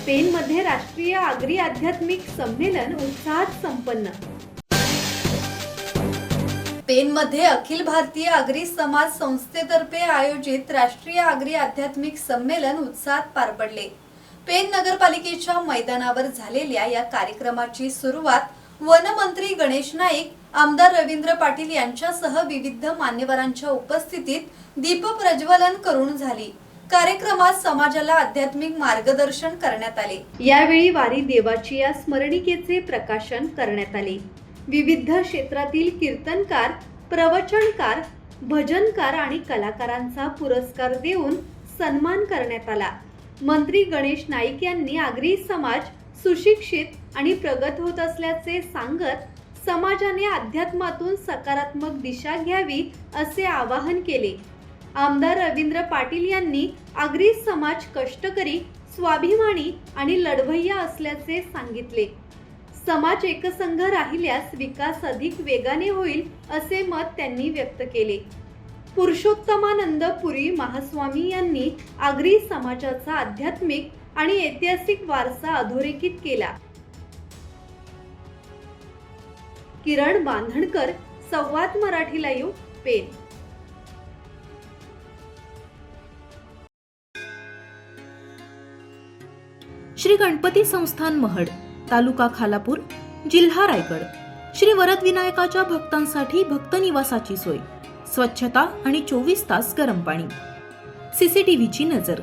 पेनमध्ये राष्ट्रीय आगरी आध्यात्मिक संमेलन उत्साहात संपन्न। पेनमध्ये अखिल भारतीय आगरी समाज संस्थेतर्फे आयोजित राष्ट्रीय आगरी आध्यात्मिक संमेलन उत्साहात पार पडले। पेन नगरपालिकेच्या मैदानावर झालेल्या या कार्यक्रमाची सुरुवात वनमंत्री गणेश नाईक, आमदार रवींद्र पाटील यांच्यासह विविध मान्यवरांच्या उपस्थितीत दीप प्रज्वलन करून झाली। कार्यक्रमात समाजाला आध्यात्मिक मार्गदर्शन करण्यात आले। यावेळी वारी देवाची या स्मरणिकेचे प्रकाशन करण्यात आले। विविध क्षेत्रातील कीर्तनकार, प्रवचनकार, भजनकार आणि कलाकारांचा पुरस्कार देऊन सन्मान करण्यात आला। मंत्री गणेश नाईक यांनी आगरी समाज सुशिक्षित आणि प्रगत होत असल्याचे सांगत समाजाने अध्यात्मातून सकारात्मक दिशा घ्यावी असे आवाहन केले। आमदार रवींद्र पाटील यांनी आगरी समाज कष्टकरी, स्वाभिमानी आणि लढवय्या असल्याचे सांगितले। समाज एकसंघ राहिल्यास विकास अधिक वेगाने होईल असे मत त्यांनी व्यक्त केले। पुरुषोत्तमानंद पुरी महास्वामी यांनी आगरी समाजाचा आध्यात्मिक आणि ऐतिहासिक वारसा अधोरेखित केला। किरण बांधणकर, संवाद मराठी लाईव्ह, पेन। श्री गणपती संस्थान महड, तालुका खालापूर, जिल्हा रायगड। श्री वरद विनायकाच्या भक्तांसाठी भक्त निवासाची सोय, स्वच्छता आणि 24 तास गरम पाणी, सीसीटीव्हीची नजर।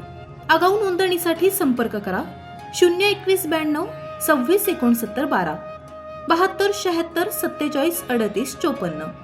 आगाऊ नोंदणीसाठी संपर्क करा 02192 26 69 12 72 76 47 38 54।